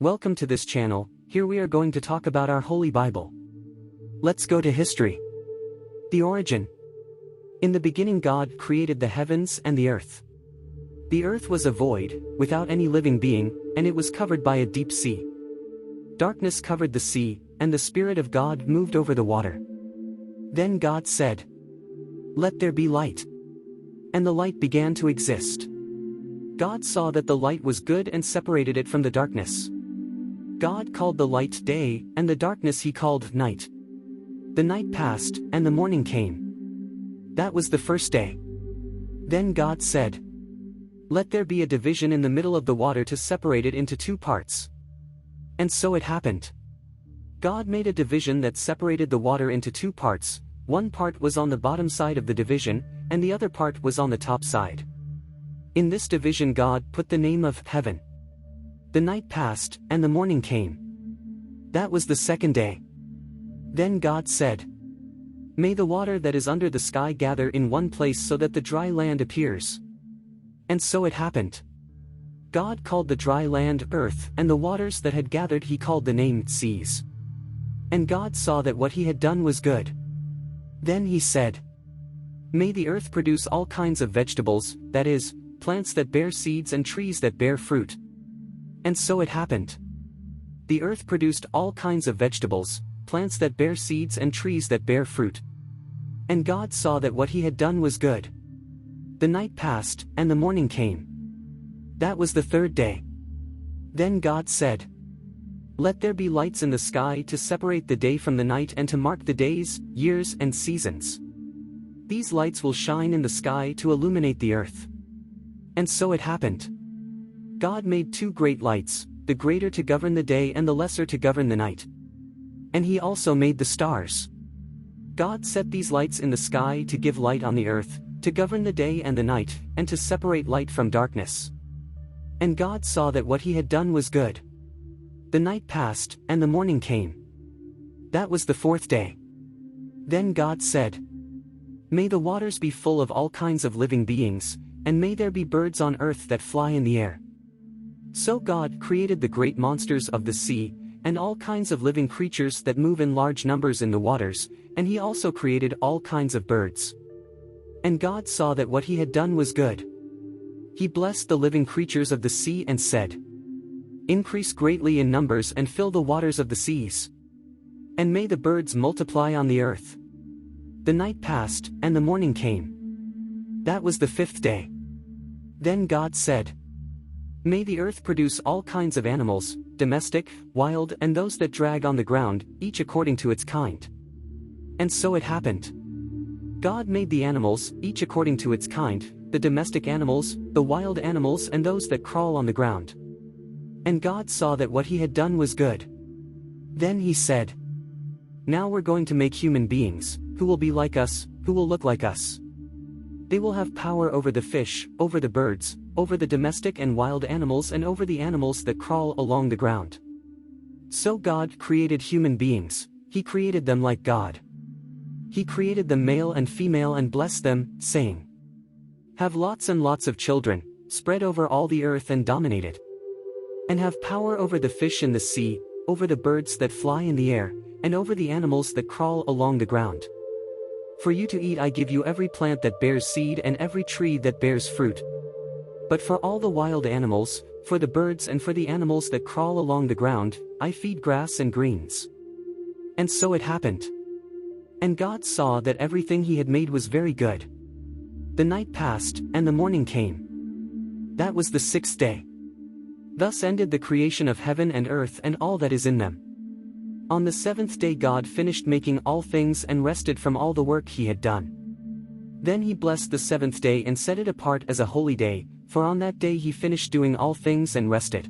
Welcome to this channel. Here we are going to talk about our Holy Bible. Let's go to history. The origin. In the beginning God created the heavens and the earth. The earth was a void, without any living being, and it was covered by a deep sea. Darkness covered the sea, and the Spirit of God moved over the water. Then God said, "Let there be light." And the light began to exist. God saw that the light was good and separated it from the darkness. God called the light day, and the darkness he called night. The night passed, and the morning came. That was the first day. Then God said, "Let there be a division in the middle of the water to separate it into two parts." And so it happened. God made a division that separated the water into two parts. One part was on the bottom side of the division, and the other part was on the top side. In this division God put the name of heaven. The night passed, and the morning came. That was the second day. Then God said, "May the water that is under the sky gather in one place so that the dry land appears." And so it happened. God called the dry land earth, and the waters that had gathered he called the name seas. And God saw that what he had done was good. Then he said, "May the earth produce all kinds of vegetables, that is, plants that bear seeds and trees that bear fruit." And so it happened. The earth produced all kinds of vegetables, plants that bear seeds and trees that bear fruit. And God saw that what he had done was good. The night passed, and the morning came. That was the third day. Then God said, "Let there be lights in the sky to separate the day from the night and to mark the days, years, and seasons. These lights will shine in the sky to illuminate the earth." And so it happened. God made two great lights, the greater to govern the day and the lesser to govern the night. And he also made the stars. God set these lights in the sky to give light on the earth, to govern the day and the night, and to separate light from darkness. And God saw that what he had done was good. The night passed, and the morning came. That was the fourth day. Then God said, "May the waters be full of all kinds of living beings, and may there be birds on earth that fly in the air." So God created the great monsters of the sea, and all kinds of living creatures that move in large numbers in the waters, and he also created all kinds of birds. And God saw that what he had done was good. He blessed the living creatures of the sea and said, "Increase greatly in numbers and fill the waters of the seas. And may the birds multiply on the earth." The night passed, and the morning came. That was the fifth day. Then God said, "May the earth produce all kinds of animals, domestic, wild, and those that drag on the ground, each according to its kind." And so it happened. God made the animals, each according to its kind, the domestic animals, the wild animals, and those that crawl on the ground. And God saw that what he had done was good. Then he said, "Now we're going to make human beings, who will be like us, who will look like us. They will have power over the fish, over the birds, over the domestic and wild animals, and over the animals that crawl along the ground." So God created human beings. He created them like God. He created them male and female and blessed them, saying, "Have lots and lots of children, spread over all the earth and dominate it. And have power over the fish in the sea, over the birds that fly in the air, and over the animals that crawl along the ground. For you to eat I give you every plant that bears seed and every tree that bears fruit. But for all the wild animals, for the birds and for the animals that crawl along the ground, I feed grass and greens." And so it happened. And God saw that everything he had made was very good. The night passed, and the morning came. That was the sixth day. Thus ended the creation of heaven and earth and all that is in them. On the seventh day God finished making all things and rested from all the work he had done. Then he blessed the seventh day and set it apart as a holy day, for on that day he finished doing all things and rested.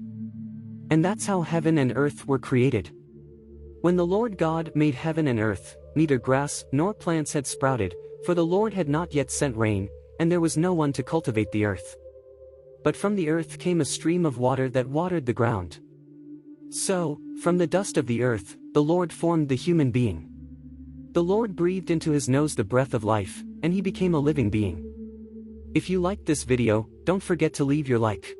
And that's how heaven and earth were created. When the Lord God made heaven and earth, neither grass nor plants had sprouted, for the Lord had not yet sent rain, and there was no one to cultivate the earth. But from the earth came a stream of water that watered the ground. So, from the dust of the earth, the Lord formed the human being. The Lord breathed into his nose the breath of life, and he became a living being. If you liked this video, don't forget to leave your like.